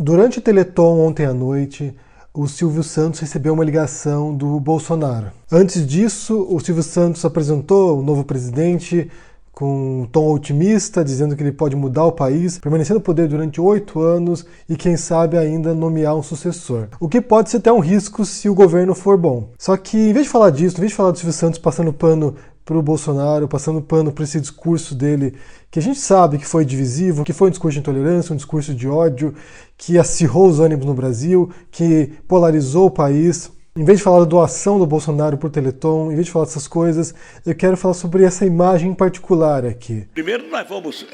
Durante o Teleton ontem à noite, o Silvio Santos recebeu uma ligação do Bolsonaro. Antes disso, o Silvio Santos apresentou o novo presidente com um tom otimista, dizendo que ele pode mudar o país, permanecer no poder durante 8 anos e, quem sabe, ainda nomear um sucessor. O que pode ser até um risco se o governo for bom. Só que, em vez de falar disso, em vez de falar do Silvio Santos passando pano para o Bolsonaro, passando pano para esse discurso dele, que a gente sabe que foi divisivo, que foi um discurso de intolerância, um discurso de ódio, que acirrou os ânimos no Brasil, que polarizou o país. Em vez de falar da doação do Bolsonaro por Teleton, em vez de falar dessas coisas, eu quero falar sobre essa imagem em particular aqui. Primeiro, nós vamos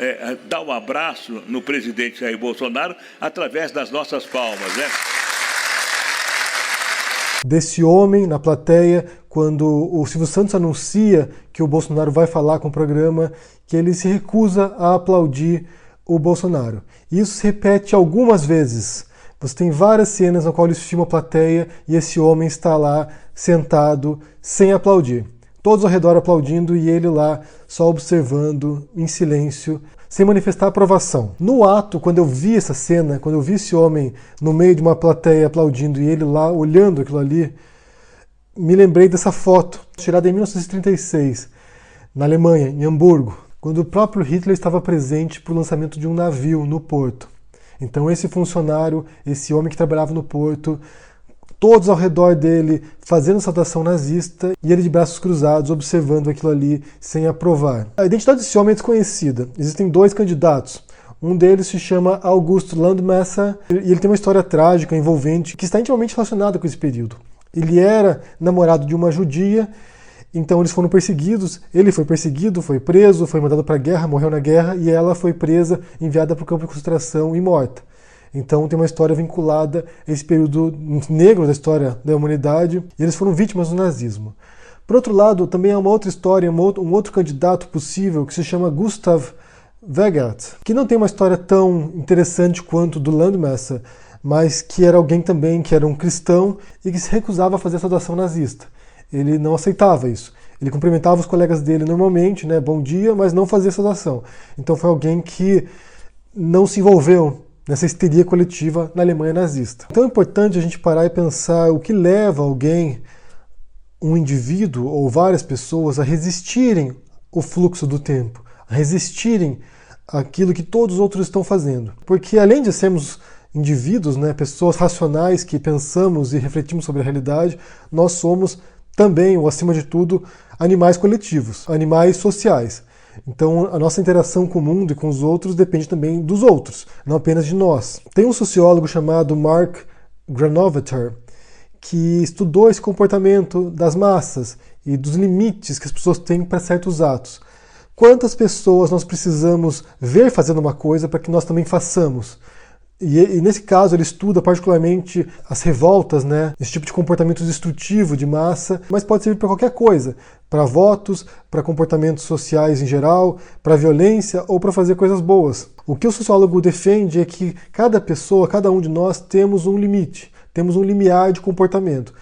dar um abraço no presidente Jair Bolsonaro através das nossas palmas, né? Desse homem na plateia, quando o Silvio Santos anuncia que o Bolsonaro vai falar com o programa, que ele se recusa a aplaudir o Bolsonaro. Isso se repete algumas vezes. Você tem várias cenas na qual eles filmam a plateia e esse homem está lá sentado sem aplaudir. Todos ao redor aplaudindo e ele lá só observando em silêncio, sem manifestar aprovação. No ato, quando eu vi essa cena, quando eu vi esse homem no meio de uma plateia aplaudindo e ele lá olhando aquilo ali, me lembrei dessa foto, tirada em 1936, na Alemanha, em Hamburgo, quando o próprio Hitler estava presente para o lançamento de um navio no porto. Então esse funcionário, esse homem que trabalhava no porto, todos ao redor dele fazendo saudação nazista e ele de braços cruzados observando aquilo ali sem aprovar. A identidade desse homem é desconhecida. Existem 2 candidatos. Um deles se chama August Landmesser e ele tem uma história trágica, envolvente, que está intimamente relacionada com esse período. Ele era namorado de uma judia, então eles foram perseguidos, ele foi perseguido, foi preso, foi mandado para a guerra, morreu na guerra e ela foi presa, enviada para o campo de concentração e morta. Então tem uma história vinculada a esse período negro da história da humanidade e eles foram vítimas do nazismo. Por outro lado, também há uma outra história, um outro candidato possível que se chama Gustav Weigert, que não tem uma história tão interessante quanto do Landmesser, mas que era alguém também que era um cristão e que se recusava a fazer a saudação nazista. Ele não aceitava isso. Ele cumprimentava os colegas dele normalmente, né, bom dia, mas não fazia saudação. Então foi alguém que não se envolveu nessa histeria coletiva na Alemanha nazista. Então é importante a gente parar e pensar o que leva alguém, um indivíduo ou várias pessoas a resistirem ao fluxo do tempo, a resistirem àquilo que todos os outros estão fazendo. Porque além de sermos indivíduos, né, pessoas racionais que pensamos e refletimos sobre a realidade, nós somos também, ou acima de tudo, animais coletivos, animais sociais. Então a nossa interação com o mundo e com os outros depende também dos outros, não apenas de nós. Tem um sociólogo chamado Mark Granovetter que estudou esse comportamento das massas e dos limites que as pessoas têm para certos atos. Quantas pessoas nós precisamos ver fazendo uma coisa para que nós também façamos? E nesse caso ele estuda particularmente as revoltas, né? Esse tipo de comportamento destrutivo de massa, mas pode servir para qualquer coisa, para votos, para comportamentos sociais em geral, para violência ou para fazer coisas boas. O que o sociólogo defende é que cada pessoa, cada um de nós temos um limite, temos um limiar de comportamento.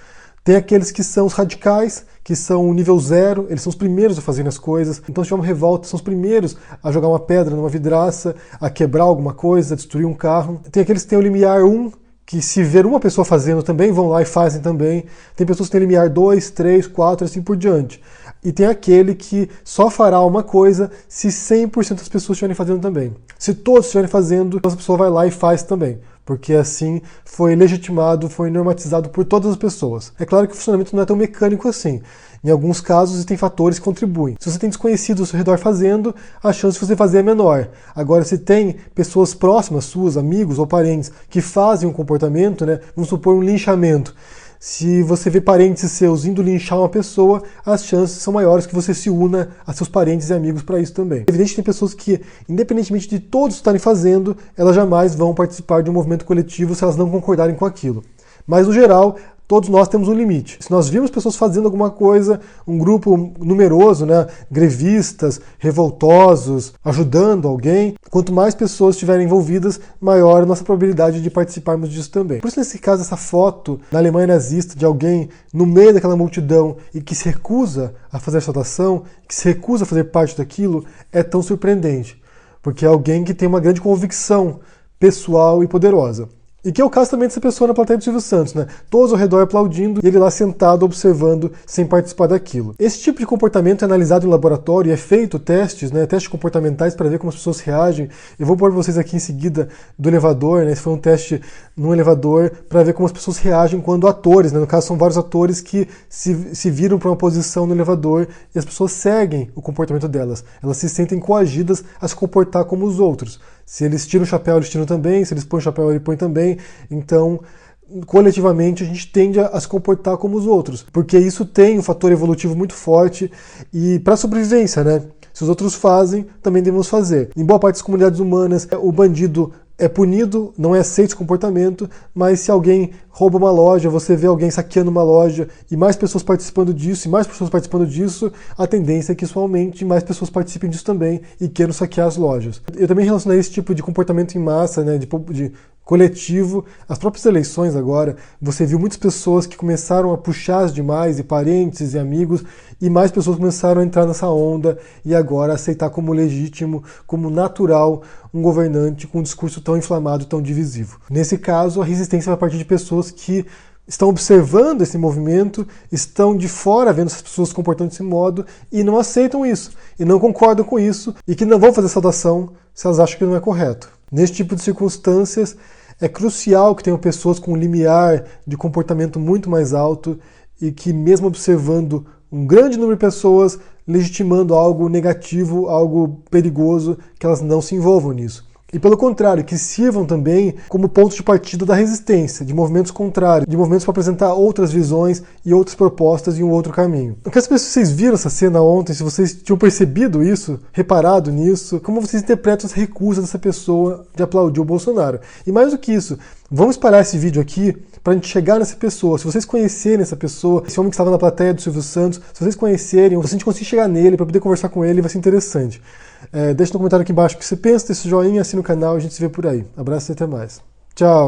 Tem aqueles que são os radicais, que são o nível 0, eles são os primeiros a fazerem as coisas. Então, se tiver uma revolta, são os primeiros a jogar uma pedra numa vidraça, a quebrar alguma coisa, a destruir um carro. Tem aqueles que têm o limiar 1, que se ver uma pessoa fazendo também, vão lá e fazem também. Tem pessoas que têm limiar 2, 3, 4, assim por diante. E tem aquele que só fará uma coisa se 100% das pessoas estiverem fazendo também. Se todos estiverem fazendo, essa pessoa vai lá e faz também. Porque assim foi legitimado, foi normatizado por todas as pessoas. É claro que o funcionamento não é tão mecânico assim. Em alguns casos existem fatores que contribuem. Se você tem desconhecidos ao seu redor fazendo, a chance de você fazer é menor. Agora, se tem pessoas próximas, suas, amigos ou parentes, que fazem um comportamento, né, vamos supor um linchamento. Se você vê parentes seus indo linchar uma pessoa, as chances são maiores que você se una a seus parentes e amigos para isso também. É evidente que tem pessoas que, independentemente de todos estarem fazendo, elas jamais vão participar de um movimento coletivo se elas não concordarem com aquilo. Mas, no geral, todos nós temos um limite. Se nós vimos pessoas fazendo alguma coisa, um grupo numeroso, né, grevistas, revoltosos, ajudando alguém, quanto mais pessoas estiverem envolvidas, maior a nossa probabilidade de participarmos disso também. Por isso, nesse caso, essa foto na Alemanha nazista de alguém no meio daquela multidão e que se recusa a fazer saudação, que se recusa a fazer parte daquilo, é tão surpreendente. Porque é alguém que tem uma grande convicção pessoal e poderosa. E que é o caso também dessa pessoa na plateia do Silvio Santos, né? Todos ao redor aplaudindo e ele lá sentado observando sem participar daquilo. Esse tipo de comportamento é analisado em laboratório e é feito testes, né? Testes comportamentais para ver como as pessoas reagem. Eu vou pôr para vocês aqui em seguida do elevador, né? Esse foi um teste no elevador para ver como as pessoas reagem quando atores, né? No caso são vários atores que se viram para uma posição no elevador e as pessoas seguem o comportamento delas. Elas se sentem coagidas a se comportar como os outros. Se eles tiram o chapéu, eles tiram também. Se eles põem o chapéu, ele põe também. Então, coletivamente, a gente tende a se comportar como os outros. Porque isso tem um fator evolutivo muito forte e para a sobrevivência, né? Se os outros fazem, também devemos fazer. Em boa parte das comunidades humanas, o bandido é punido, não é aceito esse comportamento, mas se alguém rouba uma loja, você vê alguém saqueando uma loja e mais pessoas participando disso, a tendência é que isso aumente e mais pessoas participem disso também e queiram saquear as lojas. Eu também relacionei esse tipo de comportamento em massa, né, de coletivo, as próprias eleições agora, você viu muitas pessoas que começaram a puxar as demais, e parentes e amigos, e mais pessoas começaram a entrar nessa onda e agora aceitar como legítimo, como natural, um governante com um discurso tão inflamado, tão divisivo. Nesse caso, a resistência vai partir de pessoas que estão observando esse movimento, estão de fora vendo essas pessoas se comportando desse modo e não aceitam isso, e não concordam com isso, e que não vão fazer saudação se elas acham que não é correto. Nesse tipo de circunstâncias, é crucial que tenham pessoas com um limiar de comportamento muito mais alto e que, mesmo observando um grande número de pessoas legitimando algo negativo, algo perigoso, que elas não se envolvam nisso. E pelo contrário, que sirvam também como ponto de partida da resistência, de movimentos contrários, de movimentos para apresentar outras visões e outras propostas em um outro caminho. Eu quero saber se vocês viram essa cena ontem, se vocês tinham percebido isso, reparado nisso, como vocês interpretam essa recusa dessa pessoa de aplaudir o Bolsonaro. E mais do que isso, vamos parar esse vídeo aqui para a gente chegar nessa pessoa. Se vocês conhecerem essa pessoa, esse homem que estava na plateia do Silvio Santos, se vocês conhecerem, ou se a gente conseguir chegar nele para poder conversar com ele, vai ser interessante. Deixa no comentário aqui embaixo o que você pensa desse joinha, assina o canal e a gente se vê por aí. Abraço e até mais. Tchau!